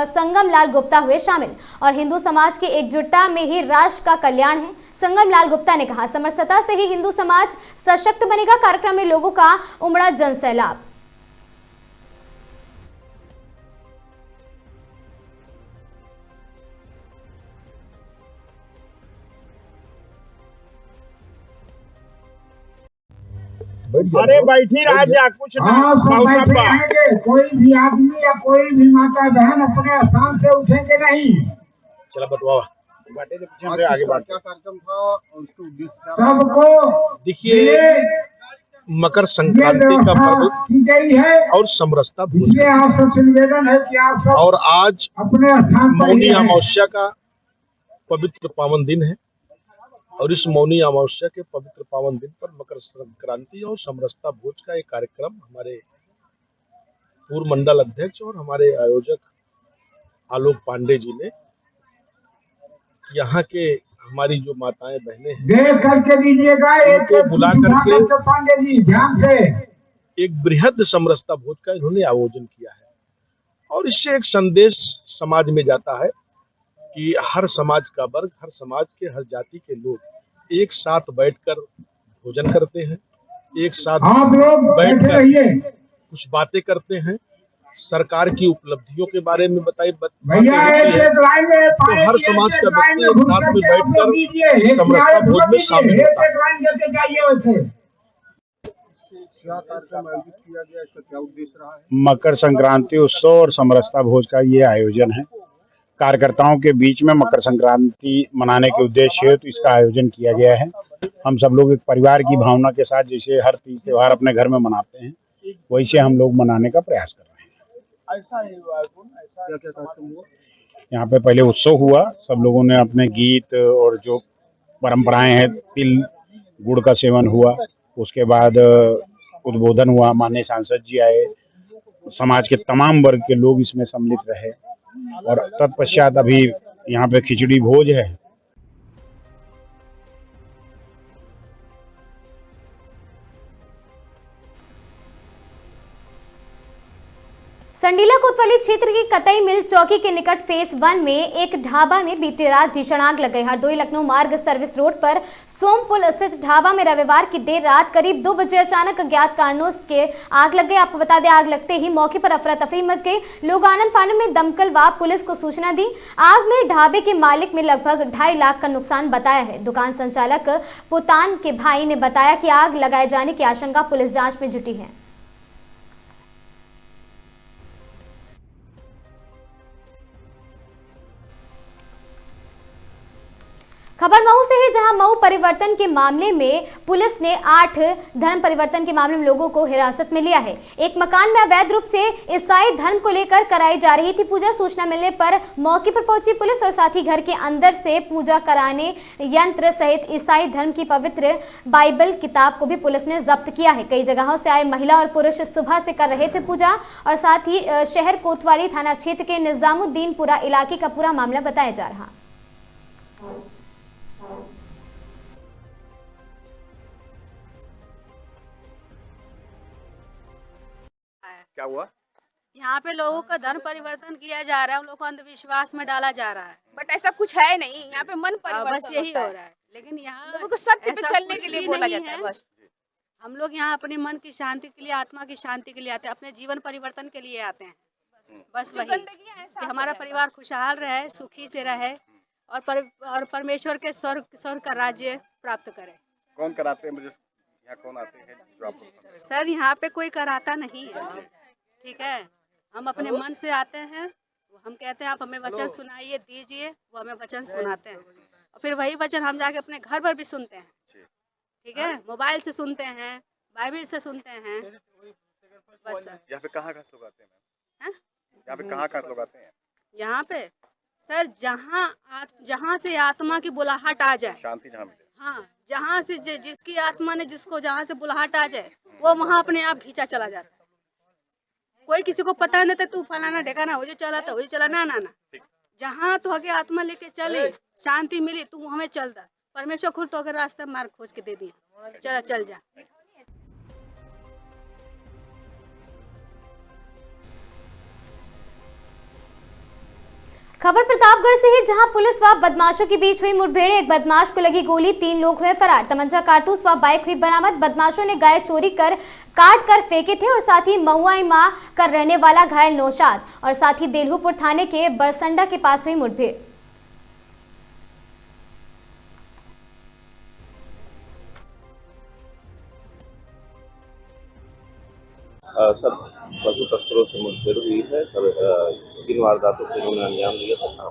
संगम लाल गुप्ता हुए शामिल और हिंदू समाज की एकजुटता में ही राष्ट्र का कल्याण है। संगम लाल गुप्ता ने कहा, समरसता से ही हिंदू समाज सशक्त बनेगा। कार्यक्रम में लोगों का उमड़ा जनसैलाब। अरे बैठी राजा कुछ कोई भी आदमी या कोई भी माता बहन अपने स्थान से उठेंगे नहीं। चला बटवा आगे बढ़ते। सबको देखिए, मकर संक्रांति का पर्व की गई है और समरसता भोज, इसलिए आप सबसे निवेदन है कि आप सब और आज अपने स्थान पर मौनी अमावस्या का पवित्र पावन दिन है और इस मौनी अमावस्या के पवित्र पावन दिन पर मकर संक्रांति और समरसता भोज का एक कार्यक्रम हमारे पूर्व मंडल अध्यक्ष और हमारे आयोजक आलोक पांडे जी ने, यहाँ के हमारी जो माताएं बहनें हैं करके दीजिएगा, उनको बुला करके पांडे जी ध्यान से एक बृहद समरसता भोज का इन्होंने आयोजन किया है और इससे एक संदेश समाज में जाता है कि हर समाज का वर्ग, हर समाज के हर जाति के लोग एक साथ बैठकर भोजन करते हैं, एक साथ बैठकर कुछ बातें करते हैं, सरकार की उपलब्धियों के बारे में बातें होती है। तो हर समाज का व्यक्ति एक साथ में बैठकर इस समरसता भोज में शामिल होता है। मकर संक्रांति उत्सव और समरसता भोज का ये आयोजन है। कार्यकर्ताओं के बीच में मकर संक्रांति मनाने के उद्देश्य हेतु इसका आयोजन किया गया है। हम सब लोग एक परिवार की भावना के साथ जैसे हर तीज त्योहार अपने घर में मनाते हैं, वैसे हम लोग मनाने का प्रयास कर रहे हैं। यहाँ पे पहले उत्सव हुआ, सब लोगों ने अपने गीत और जो परंपराएं हैं, तिल गुड़ का सेवन हुआ, उसके बाद उद्बोधन हुआ, माननीय सांसद जी आए, समाज के तमाम वर्ग के लोग इसमें सम्मिलित रहे और तत्पश्चात अभी यहाँ पे खिचड़ी भोज है। संडीला कोतवाली क्षेत्र की कतई मिल चौकी के निकट फेस 1 में एक ढाबा में बीती रात भीषण आग लग गई। हरदोई लखनऊ मार्ग सर्विस रोड पर सोमपुल स्थित ढाबा में रविवार की देर रात करीब 2 बजे अचानक अज्ञात कारणों से आग लग गई। आपको बता दें, आग लगते ही मौके पर अफरा तफरी मच गई। लोग आनन फानन में दमकल व पुलिस को सूचना दी। आग में ढाबे के मालिक में लगभग 2.5 लाख का नुकसान बताया है। दुकान संचालक पुतान के भाई ने बताया कि आग लगाए जाने की आशंका, पुलिस जाँच में जुटी है। खबर मऊ से है, जहां मऊ परिवर्तन के मामले में पुलिस ने 8 धर्म परिवर्तन के मामले में लोगों को हिरासत में लिया है। एक मकान में अवैध रूप से ईसाई धर्म को लेकर कराई जा रही थी पूजा। सूचना मिलने पर मौके पर पहुंची पुलिस और साथ ही घर के अंदर से पूजा कराने यंत्र सहित ईसाई धर्म की पवित्र बाइबल किताब को भी पुलिस ने जब्त किया है। कई जगहों से आए महिला और पुरुष सुबह से कर रहे थे पूजा और साथ ही शहर कोतवाली थाना क्षेत्र के निजामुद्दीनपुरा इलाके का पूरा मामला बताया जा रहा। क्या हुआ? यहाँ पे लोगों का धर्म परिवर्तन किया जा रहा है, उन लोगों को अंधविश्वास में डाला जा रहा है। बट ऐसा कुछ है नहीं, यहाँ पे मन परिवर्तन बस यही हो रहा है। लेकिन यहाँ लोगों को सत्य पे चलने के लिए बोला जाता है बस। हम लोग यहाँ अपने मन की शांति के लिए, आत्मा की शांति के लिए आते हैं, अपने जीवन परिवर्तन के लिए आते हैं। बस वही कि हमारा परिवार खुशहाल रहे, सुखी से रहे और परमेश्वर के स्वर्ग का राज्य प्राप्त करे। कौन कराते हैं? मुझे यहाँ कौन आते हैं जो आपको पसंद है? सर यहाँ पे कोई कराता नहीं है, ठीक है। हम अपने मन से आते हैं, हम कहते हैं आप हमें वचन सुनाइए दीजिए, वो हमें वचन सुनाते हैं और फिर वही वचन हम जाके अपने घर पर भी सुनते हैं, ठीक है। मोबाइल से सुनते हैं, बाइबल से सुनते हैं, बस सर। यहाँ पे कहाँ लोग आते हैं? हाँ? यहाँ पे कहाँ लोग आते हैं? यहाँ पे सर जहाँ से आत्मा की बुलाहट आ जाए, शांति जहाँ मिले, हाँ, जहाँ से जिसकी आत्मा ने जिसको जहाँ से बुलाहट आ जाए वो वहाँ अपने आप खींचा चला जाता है। कोई किसी को पता नहीं था तू फलाना ढेकाना हो जो चला था, हो जो चला ना ना ना, जहाँ तो आगे आत्मा लेके चले, शांति मिली, तू हमें चल दा, परमेश्वर खुद तो अगर रास्ता मार्ग खोज के दे दिया, चल जा। खबर प्रतापगढ़ से है, जहां पुलिस व बदमाशों के बीच हुई मुठभेड़। एक बदमाश को लगी गोली, 3 लोग हुए फरार। तमंचा, कारतूस व बाइक हुई बरामद। बदमाशों ने गाय चोरी कर काट कर फेंके थे और साथ ही महुआईमा का रहने वाला घायल नौशाद और साथ ही देलहुपुर थाने के बरसंडा के पास हुई मुठभेड़। सब पशु तस्करों से मुठभेड़ हुई है। सब 3 वारदातों को इन्होंने अंजाम दिया था।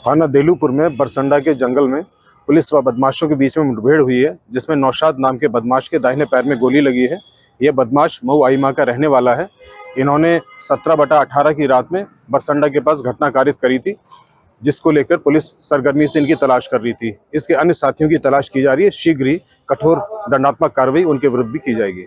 थाना देलूपुर में बरसंडा के जंगल में पुलिस व बदमाशों के बीच में मुठभेड़ हुई है, जिसमें नौशाद नाम के बदमाश के दाहिने पैर में गोली लगी है। यह बदमाश महुआईमा का रहने वाला है। इन्होंने 17/18 की रात में बरसंडा के पास घटना कारित करी थी, जिसको लेकर पुलिस सरगर्मी से इनकी तलाश कर रही थी। इसके अन्य साथियों की तलाश की जा रही है। शीघ्र ही कठोर दंडात्मक कार्रवाई उनके विरुद्ध भी की जाएगी।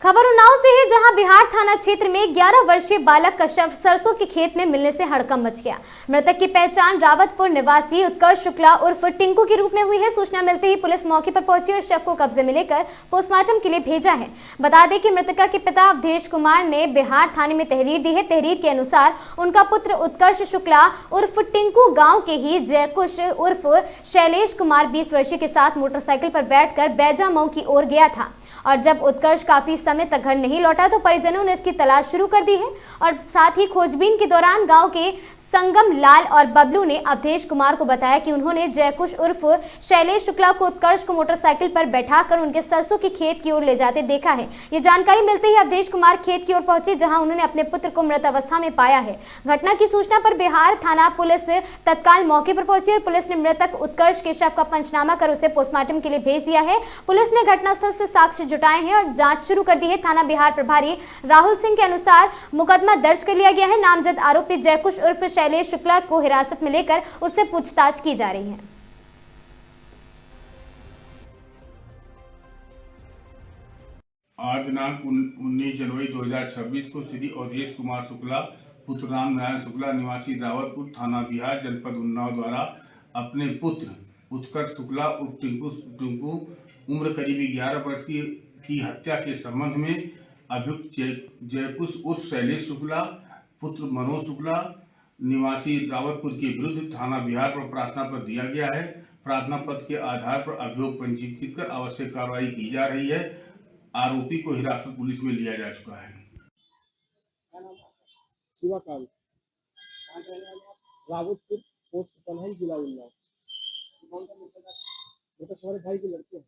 खबर उन्नाव से है, जहां बिहार थाना क्षेत्र में 11 वर्षीय बालक का शव सरसों के खेत में मिलने से हड़कंप मच गया। मृतक की पहचान रावतपुर निवासी उत्कर्ष शुक्ला उर्फ टिंकू के रूप में हुई है। सूचना मिलते ही पुलिस मौके पर पहुंची और शव को कब्जे में लेकर पोस्टमार्टम के लिए भेजा है। बता दें कि मृतका के पिता अवधेश कुमार ने बिहार थाने में तहरीर दी है। तहरीर के अनुसार उनका पुत्र उत्कर्ष शुक्ला उर्फ टिंकू गाँव के ही जयकुश उर्फ शैलेश कुमार 20 वर्षीय के साथ मोटरसाइकिल पर बैठकर बैजा मऊ की ओर गया था और जब उत्कर्ष काफी समय तक घर नहीं लौटा तो परिजनों ने इसकी तलाश शुरू कर दी है और साथ ही खोजबीन के दौरान गांव के संगम लाल और बबलू ने अवधेश कुमार को बताया कि उन्होंने जयकुश उर्फ शैलेश शुक्ला को उत्कर्ष को मोटरसाइकिल पर बैठाकर उनके सरसों के खेत की ओर ले जाते देखा है। ये जानकारी मिलते ही अवधेश कुमार खेत की ओर पहुंचे, जहां उन्होंने अपने पुत्र को मृत अवस्था में पाया है। घटना की सूचना पर बिहार थाना पुलिस तत्काल मौके पर पहुंची और पुलिस ने मृतक उत्कर्ष के शव का पंचनामा कर उसे पोस्टमार्टम के लिए भेज दिया है। पुलिस ने घटनास्थल से साक्ष्य जुटाए हैं और जांच शुरू कर दी है। थाना बिहार प्रभारी राहुल सिंह के अनुसार मुकदमा दर्ज कर लिया गया है। नामजद आरोपी जयकुश उर्फ शैलेश शुक्ला को हिरासत में लेकर उससे पूछताछ की जा रही है। आज दिनांक 19 जनवरी 2026 को श्री अवधेश कुमार शुक्ला पुत्र राम नारायण शुक्ला निवासी दावतपुर थाना बिहार जनपद उन्नाव द्वारा अपने पुत्र उत्कर्ष शुक्ला उर्फ टिंकू उम्र करीबी 11 वर्ष की हत्या के संबंध में अभियुक्त जयकुश उर्फ शैलेश शुक्ला पुत्र मनोज शुक्ला निवासी दावतपुर के विरुद्ध थाना बिहार पर प्रार्थना पत्र दिया गया है। प्रार्थना पत्र के आधार पर अभियोग पंजीकृत कर आवश्यक कार्रवाई की जा रही है। आरोपी को हिरासत पुलिस में लिया जा चुका है। शिवाकांत रावतपुर पोस्ट कन्हई जिला उन्नाव। हमारे भाई के लड़के हैं।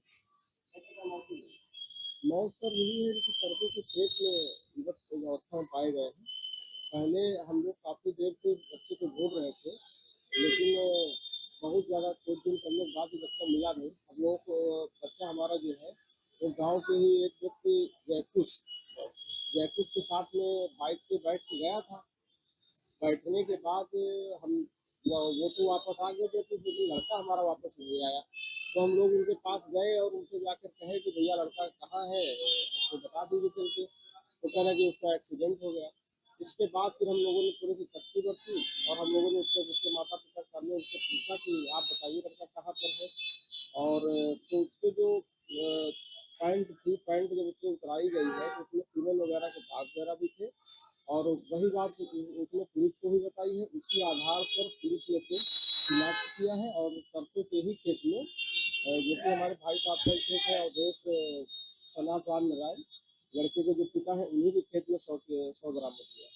मौत सर यही है कि सड़कों के खेत में विवश अवस्था में पाए गए हैं। पहले हम लोग काफ़ी देर से बच्चे को ढूंढ रहे थे, लेकिन बहुत ज़्यादा खोजबीन करने के बाद भी बच्चा मिला नहीं। हम लोग को बच्चा हमारा जो है वो गांव के ही एक व्यक्ति जयकुश के साथ में बाइक पे बैठ के गया था। बैठने के बाद हम वो तो वापस आ गए थे, तो लेकिन लड़का हमारा वापस नहीं आया। तो हम लोग उनके पास गए और उनसे जाकर कहे कि भैया लड़का कहाँ है, तो बता दीजिए चल के। तो कह रहे कि उसका एक्सीडेंट हो गया। इसके बाद फिर हम लोगों ने पूरे की तस्ती बरती और हम लोगों ने उसके माता पिता के सामने उससे पूछा कि आप बताइए लड़का कहाँ पर है। और तो उसके जो पैंट जब उससे उतराई गई है तो उसमें सीमेंट वगैरह के दाग वगैरह भी थे और वही बात उसने पुलिस को भी बताई है। उसी आधार पर पुलिस ने फिर शिनाख्त किया है और सरसों के ही खेत में जो कि हमारे भाई साहब का खेत है अवधेश सनातन राय, लड़के के जो पिता है, उन्हीं के खेत में 100 बरामद किया।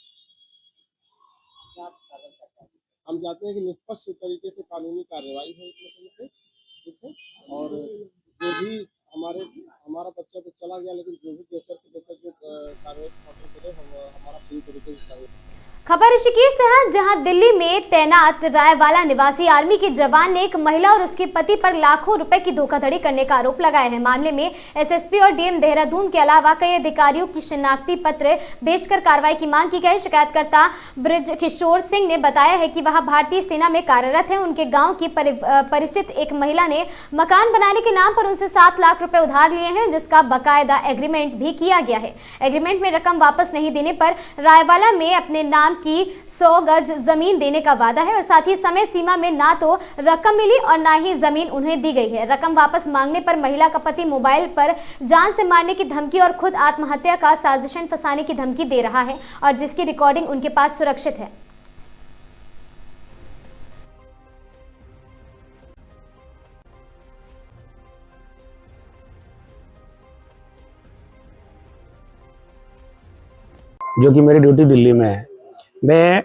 हम चाहते हैं कि निष्पक्ष तरीके से कानूनी कार्रवाई हो इस मसले पे, ठीक है। और जो भी हमारा बच्चा तो चला गया, लेकिन जो भी बेहतर जो कार्रवाई करे हमारा पूरी तरीके से कार्रवाई। खबर ऋषिकेश से है, जहां दिल्ली में तैनात रायवाला निवासी आर्मी के जवान ने एक महिला और उसके पति पर लाखों रुपए की धोखाधड़ी करने का आरोप लगाया है। मामले में एसएसपी और डीएम देहरादून के अलावा कई अधिकारियों की शिनाख्ती पत्र भेजकर कार्रवाई की मांग की गई। शिकायतकर्ता ब्रज किशोर सिंह ने बताया है कि वह भारतीय सेना में कार्यरत है। उनके गाँव की परिचित एक महिला ने मकान बनाने के नाम पर उनसे 7 लाख रुपए उधार लिए हैं, जिसका बाकायदा एग्रीमेंट भी किया गया है। एग्रीमेंट में रकम वापस नहीं देने पर रायवाला में अपने नाम की 100 गज जमीन देने का वादा है और साथ ही समय सीमा में ना तो रकम मिली और ना ही जमीन उन्हें दी गई है। रकम वापस मांगने पर महिला का पति मोबाइल पर जान से मारने की धमकी और खुद आत्महत्या का साजिशन फंसाने की धमकी दे रहा है और जिसकी रिकॉर्डिंग उनके पास सुरक्षित है। जो कि मेरी ड्यूटी दिल्ली में है। मैं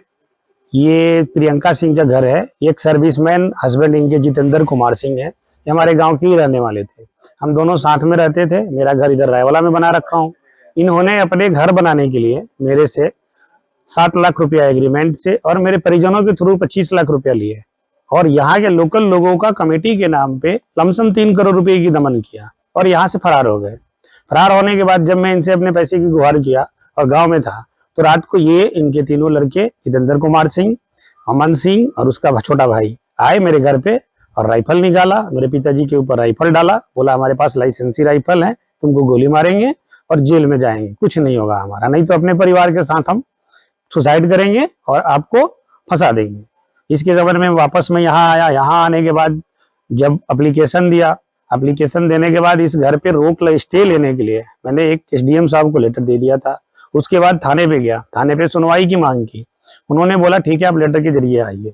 ये प्रियंका सिंह का घर है, एक सर्विसमैन हस्बैंड इनके जितेंद्र कुमार सिंह है, ये हमारे गांव के ही रहने वाले थे। हम दोनों साथ में रहते थे। मेरा घर इधर रायवाला में बना रखा हूँ। इन्होंने अपने घर बनाने के लिए मेरे से 7 लाख रुपया एग्रीमेंट से और मेरे परिजनों के थ्रू 25 लाख रुपया लिए और यहाँ के लोकल लोगों का कमेटी के नाम पे लमसम 3 करोड़ रुपए की दमन किया और यहाँ से फरार हो गए। फरार होने के बाद जब मैं इनसे अपने पैसे की गुहार किया और गाँव में था, तो रात को ये इनके तीनों लड़के जितेंद्र कुमार सिंह, अमन सिंह और उसका छोटा भाई आए मेरे घर पे और राइफल निकाला, मेरे पिताजी के ऊपर राइफल डाला, बोला हमारे पास लाइसेंसी राइफल है, तुमको गोली मारेंगे और जेल में जाएंगे, कुछ नहीं होगा हमारा, नहीं तो अपने परिवार के साथ हम सुसाइड करेंगे और आपको फंसा देंगे। इसके जमाने में वापस मैं यहाँ आया। यहाँ आने के बाद जब एप्लीकेशन दिया, एप्लीकेशन देने के बाद इस घर पे रोक स्टे लेने के लिए मैंने एक SDM साहब को लेटर दे दिया था। उसके बाद थाने पे गया, थाने पे सुनवाई की मांग की। उन्होंने बोला ठीक है आप लेटर के जरिए आइए।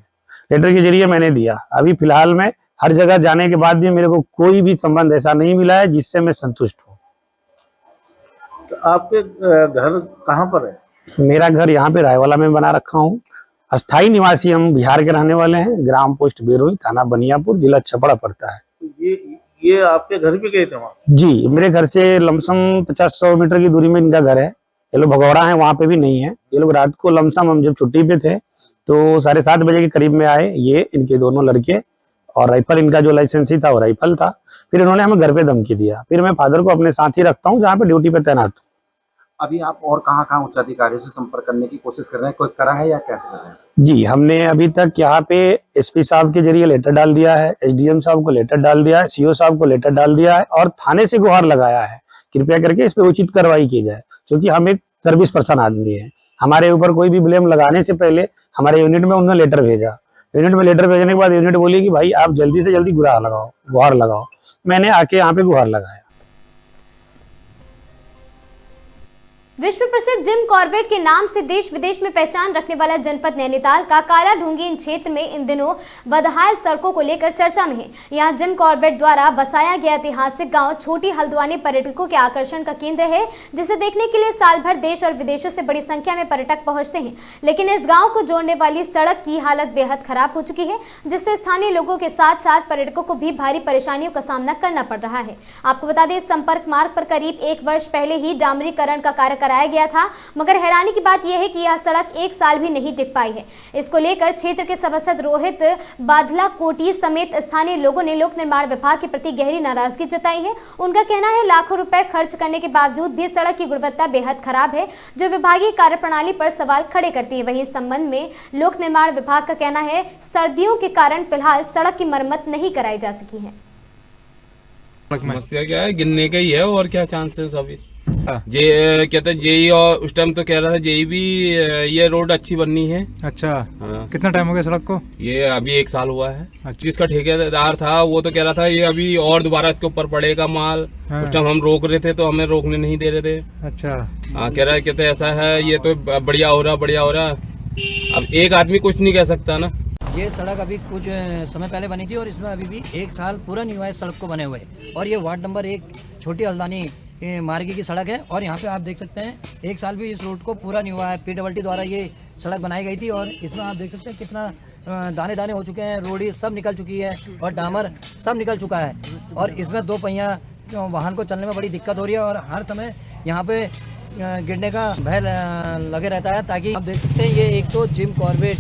लेटर के जरिए मैंने दिया। अभी फिलहाल में हर जगह जाने के बाद भी मेरे को कोई भी संबंध ऐसा नहीं मिला है जिससे मैं संतुष्ट हूँ। तो आपके घर कहाँ पर है? मेरा घर यहाँ पे रायवाला में बना रखा हूँ। अस्थाई निवासी हम बिहार के रहने वाले हैं। ग्राम पोस्ट बेरोई, थाना बनियापुर, जिला छपरा पड़ता है। ये आपके घर पे गए थे वहाँ? जी, मेरे घर से लमसम 50-100 मीटर की दूरी में इनका घर है। ये लोग भगौड़ा है, वहाँ पे भी नहीं है। ये लोग रात को लमसम हम जब छुट्टी पे थे तो 7:30 बजे के करीब में आए, ये इनके दोनों लड़के, और राइफल इनका जो लाइसेंसी था वो राइफल था। फिर इन्होंने हमें घर पे धमकी दिया। फिर मैं फादर को अपने साथ ही रखता हूँ जहाँ पे ड्यूटी पे तैनात हूँ। अभी आप और कहाँ उच्च अधिकारियों से संपर्क करने की कोशिश कर रहे हैं? कोई करा है या कैसे कर रहे हैं? जी, हमने अभी तक यहाँ पे SP साहब के जरिए लेटर डाल दिया है, SDM साहब को लेटर डाल दिया है, CO साहब को लेटर डाल दिया है और थाने से गुहार लगाया है कृपया करके इस पे उचित कार्रवाई की जाए, क्योंकि हम एक सर्विस पर्सन आदमी है। हमारे ऊपर कोई भी ब्लेम लगाने से पहले हमारे यूनिट में उन्होंने लेटर भेजा। यूनिट में लेटर भेजने के बाद यूनिट बोली कि भाई आप जल्दी से जल्दी गुहार लगाओ। मैंने आके यहाँ पे गुहार लगाया। विश्व प्रसिद्ध जिम कॉर्बेट के नाम से देश विदेश में पहचान रखने वाला जनपद नैनीताल का काला ढूंगी क्षेत्र में इन दिनों बदहाल सड़कों को लेकर चर्चा में है। यहाँ जिम कॉर्बेट द्वारा बसाया गया ऐतिहासिक गांव छोटी हल्द्वानी पर्यटकों के आकर्षण का केंद्र है, जिसे देखने के लिए साल भर देश और विदेशों से बड़ी संख्या में पर्यटक पहुंचते हैं। लेकिन इस गाँव को जोड़ने वाली सड़क की हालत बेहद खराब हो चुकी है, जिससे स्थानीय लोगों के साथ साथ पर्यटकों को भी भारी परेशानियों का सामना करना पड़ रहा है। आपको बता दें, संपर्क मार्ग पर करीब 1 वर्ष पहले ही डामरीकरण का कार्य कराया गया था, मगर हैरानी की बात यह है कि यह सड़क 1 साल भी नहीं टिक पाई है। इसको लेकर क्षेत्र के सभासद रोहित बादला कोटी समेत स्थानीय लोगों ने लोक निर्माण विभाग के प्रति गहरी नाराजगी जताई है। उनका कहना है लाखों रुपए खर्च करने के बावजूद भी सड़क की गुणवत्ता बेहद खराब है, जो विभागीय कार्यप्रणाली पर सवाल खड़े करती है। वहीं इस संबंध में लोक निर्माण विभाग का कहना है सर्दियों के कारण फिलहाल सड़क की मरम्मत नहीं कराई जा सकी है। समस्या क्या है? गिरने का ही है और क्या चांसेस? अभी जे कहते जेई, और उस टाइम तो कह रहा था जेई भी ये रोड अच्छी बननी है। अच्छा, हाँ। कितना टाइम हो गया सड़क को? ये अभी 1 साल हुआ है। जिसका ठेकेदार था वो तो कह रहा था ये अभी और दोबारा इसके ऊपर पड़ेगा माल। हाँ। उस टाइम हम रोक रहे थे तो हमें रोकने नहीं दे रहे थे। अच्छा, हाँ, कह रहा है कहते ऐसा है, ये तो बढ़िया हो रहा, बढ़िया हो रहा। अब एक आदमी कुछ नहीं कह सकता ना। ये सड़क अभी कुछ समय पहले बनी थी और इसमें अभी भी 1 साल पूरा नहीं हुआ है सड़क को बने हुए। और ये वार्ड नंबर 1 छोटी हल्दानी मार्गी की सड़क है और यहाँ पे आप देख सकते हैं 1 साल भी इस रोड को पूरा नहीं हुआ है। PWD द्वारा ये सड़क बनाई गई थी और इसमें आप देख सकते हैं कितना दाने दाने हो चुके हैं, रोड़ी सब निकल चुकी है और डामर सब निकल चुका है। और इसमें 2 पहिया वाहन को चलने में बड़ी दिक्कत हो रही है और हर समय यहाँ पे गिरने का भय लगे रहता है। ताकि आप देख सकते हैं ये एक तो जिम कॉर्बेट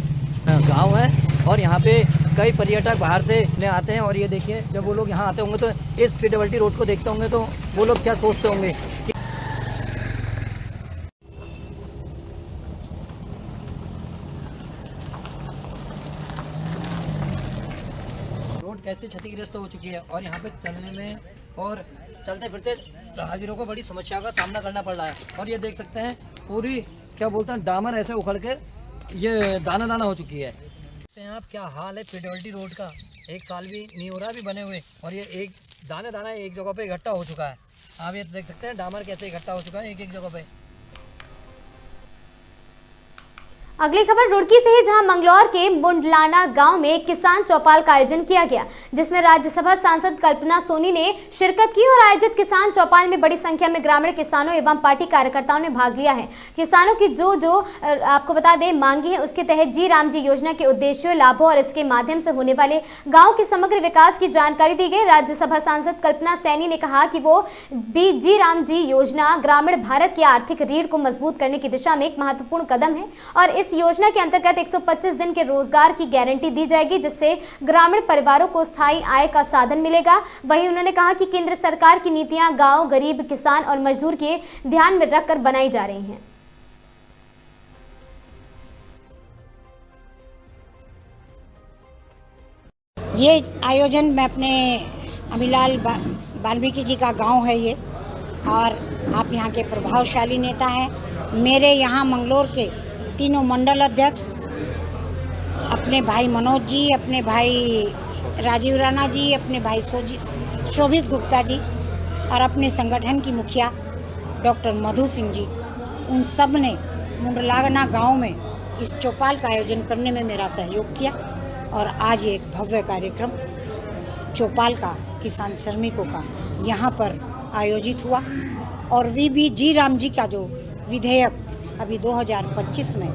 गांव है और यहाँ पे कई पर्यटक बाहर से आते हैं। और ये देखिए जब वो लोग यहाँ आते होंगे तो इस PWD रोड को देखते होंगे तो वो लोग क्या सोचते होंगे कि रोड कैसे क्षतिग्रस्त हो चुकी है और यहाँ पे चलने में और चलते फिरते राहगीरों को बड़ी समस्या का सामना करना पड़ रहा है। और ये देख सकते हैं पूरी क्या बोलते हैं डामर ऐसे उखड़ के ये दाना दाना हो चुकी है। आप क्या हाल है PWD रोड का, 1 साल भी नहीं हो रहा अभी बने हुए और ये एक दाना दाना एक जगह पे इकट्ठा हो चुका है। आप ये देख सकते हैं डामर कैसे इकट्ठा हो चुका है एक जगह पे। अगली खबर रुड़की से है, जहां मंगलौर के मुंडलाना गांव में किसान चौपाल का आयोजन किया गया, जिसमें राज्यसभा सांसद कल्पना सोनी ने शिरकत की और आयोजित किसान चौपाल में बड़ी संख्या में ग्रामीण किसानों एवं पार्टी कार्यकर्ताओं ने भाग लिया है। किसानों की जो आपको बता दें मांगी है उसके तहत जी राम जी योजना के उद्देश्यों, लाभों और इसके माध्यम से होने वाले गाँव के समग्र विकास की जानकारी दी गई। राज्यसभा सांसद कल्पना सैनी ने कहा कि वो जी राम जी योजना ग्रामीण भारत की आर्थिक रीढ़ को मजबूत करने की दिशा में एक महत्वपूर्ण कदम है और इस योजना के अंतर्गत 125 दिन के रोजगार की गारंटी दी जाएगी, जिससे ग्रामीण परिवारों को स्थायी आय का साधन मिलेगा। वहीं उन्होंने कहा कि केंद्र सरकार की नीतियां गांव, गरीब, किसान और मजदूर के ध्यान में रखकर बनाई जा रही हैं। ये आयोजन में अपने अमीलाल वाल्मीकि जी का गांव है ये, और आप यहाँ के प्रभावशाली नेता हैं। मेरे यहाँ मंगलौर के तीनों मंडल अध्यक्ष, अपने भाई मनोज जी, अपने भाई राजीव राणा जी, अपने भाई शोभित गुप्ता जी और अपने संगठन की मुखिया डॉक्टर मधु सिंह जी, उन सब ने मुंडलाना गांव में इस चौपाल का आयोजन करने में मेरा सहयोग किया और आज एक भव्य कार्यक्रम चौपाल का किसान श्रमिकों का यहाँ पर आयोजित हुआ। और जी राम जी का जो विधेयक अभी 2025 में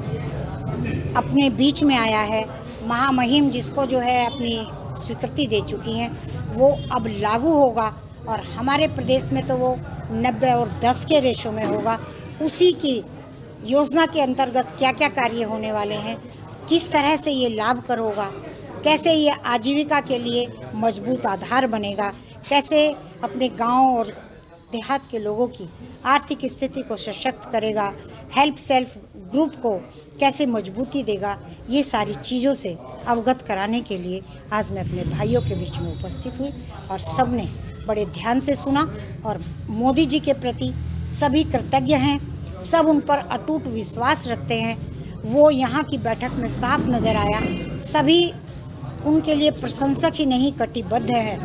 अपने बीच में आया है, महामहिम जिसको जो है अपनी स्वीकृति दे चुकी हैं, वो अब लागू होगा और हमारे प्रदेश में तो वो 90 और 10 के रेशो में होगा। उसी की योजना के अंतर्गत क्या क्या कार्य होने वाले हैं, किस तरह से ये लाभकर होगा, कैसे ये आजीविका के लिए मजबूत आधार बनेगा, कैसे अपने गांव और देहात के लोगों की आर्थिक स्थिति को सशक्त करेगा, हेल्प सेल्फ ग्रुप को कैसे मजबूती देगा, ये सारी चीज़ों से अवगत कराने के लिए आज मैं अपने भाइयों के बीच में उपस्थित हुई और सब ने बड़े ध्यान से सुना और मोदी जी के प्रति सभी कृतज्ञ हैं, सब उन पर अटूट विश्वास रखते हैं। वो यहाँ की बैठक में साफ नज़र आया, सभी उनके लिए प्रशंसक ही नहीं कटिबद्ध है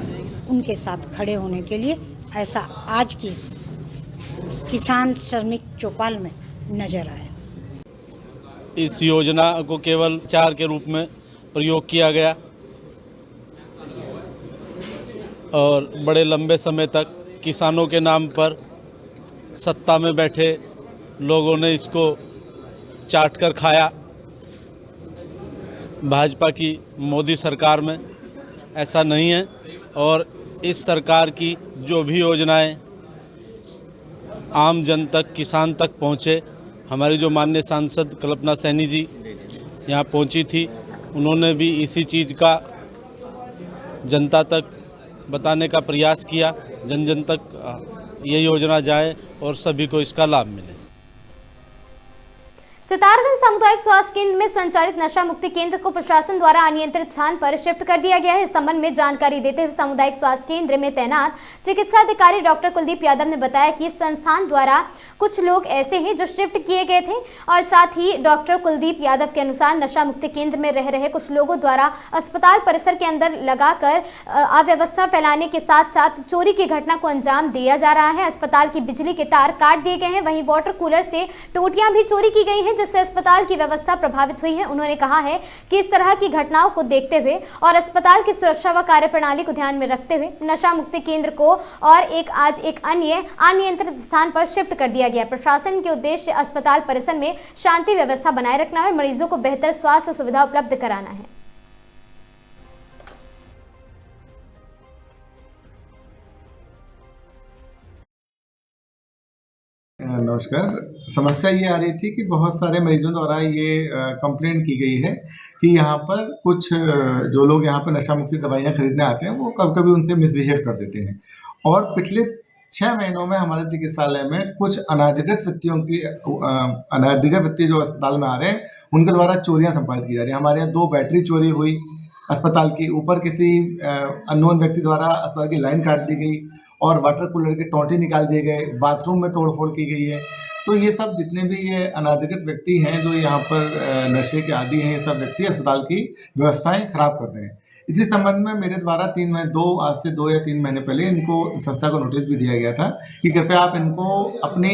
उनके साथ खड़े होने के लिए। ऐसा आज की किसान श्रमिक चौपाल में नजर आया। इस योजना को केवल प्रचार के रूप में प्रयोग किया गया और बड़े लंबे समय तक किसानों के नाम पर सत्ता में बैठे लोगों ने इसको चाट कर खाया। भाजपा की मोदी सरकार में ऐसा नहीं है और इस सरकार की जो भी योजनाएं आम जन तक, किसान तक पहुँचे। हमारी जो माननीय सांसद कल्पना सैनी जी यहाँ पहुँची थी, उन्होंने भी इसी चीज़ का जनता तक बताने का प्रयास किया, जन जन तक ये योजना जाए और सभी को इसका लाभ मिले। सितारगंज सामुदायिक स्वास्थ्य केंद्र में संचालित नशा मुक्ति केंद्र को प्रशासन द्वारा अनियंत्रित स्थान पर शिफ्ट कर दिया गया है। इस संबंध में जानकारी देते हुए सामुदायिक स्वास्थ्य केंद्र में तैनात चिकित्सा अधिकारी डॉक्टर कुलदीप यादव ने बताया कि संस्थान द्वारा कुछ लोग ऐसे हैं जो शिफ्ट किए गए थे और साथ ही डॉक्टर कुलदीप यादव के अनुसार नशा मुक्ति केंद्र में रह रहे कुछ लोगों द्वारा अस्पताल परिसर के अंदर लगाकर अव्यवस्था फैलाने के साथ साथ चोरी की घटना को अंजाम दिया जा रहा है। अस्पताल की बिजली के तार काट दिए गए हैं, वहीं वाटर कूलर से टोटियां भी चोरी की गई हैं, जिससे अस्पताल की व्यवस्था प्रभावित हुई है। उन्होंने कहा है कि इस तरह की घटनाओं को देखते हुए और अस्पताल की सुरक्षा व कार्यप्रणाली को ध्यान में रखते हुए नशा मुक्ति केंद्र को और आज एक अन्य अनियंत्रित स्थान पर शिफ्ट कर दिया गया। प्रशासन के उद्देश्य अस्पताल परिसर में शांति व्यवस्था बनाए रखना और मरीजों को बेहतर स्वास्थ्य सुविधा उपलब्ध कराना है। नमस्कार। समस्या ये आ रही थी कि बहुत सारे मरीजों द्वारा ये कंप्लेंट की गई है कि यहाँ पर कुछ जो लोग यहाँ पर नशा मुक्ति दवाइयाँ खरीदने आते हैं वो कभी कभी उनसे मिसबिहेव कर देते हैं और पिछले 6 महीनों में हमारे चिकित्सालय में कुछ अनाधिकृत व्यक्ति जो अस्पताल में आ रहे हैं उनके द्वारा चोरियाँ संपादित की जा रही हैं। हमारे यहाँ 2 बैटरी चोरी हुई अस्पताल की, ऊपर किसी अननोन व्यक्ति द्वारा अस्पताल की लाइन काट दी गई और वाटर कूलर के टोंटे निकाल दिए गए, बाथरूम में तोड़फोड़ की गई है। तो ये सब जितने भी ये अनाधिकृत व्यक्ति हैं जो यहाँ पर नशे के आदी हैं, ये सब व्यक्ति अस्पताल की व्यवस्थाएं खराब कर रहे हैं। इसी संबंध में मेरे द्वारा आज से 2 या 3 महीने पहले इनको संस्था को नोटिस भी दिया गया था कि कृपया आप इनको अपनी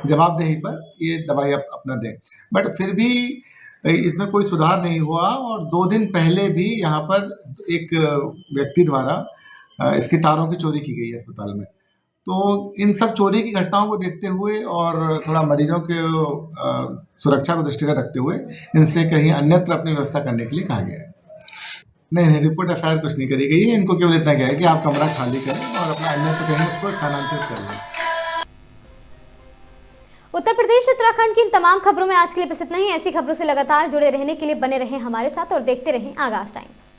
जवाबदेही पर ये दवाई अपना दें, बट फिर भी इसमें कोई सुधार नहीं हुआ। और 2 दिन पहले भी यहाँ पर एक व्यक्ति द्वारा इसकी तारों की चोरी की गई है अस्पताल में। तो इन सब चोरी की घटनाओं को देखते हुए और थोड़ा मरीजों के सुरक्षा को दृष्टिगत रखते हुए इनसे कहीं अन्यत्र अपनी व्यवस्था करने के लिए कहा गया है। नहीं, रिपोर्ट एफआईआर कुछ नहीं करी गई है। इनको केवल इतना कहा है कि आप कमरा खाली करें और अपना अन्यत्र कहीं उसको स्थानांतरित कर लें। उत्तर प्रदेश उत्तराखंड की इन तमाम खबरों में आज के लिए बस इतना ही। ऐसी खबरों से लगातार जुड़े रहने के लिए बने रहें हमारे साथ और देखते रहें आगाज टाइम्स।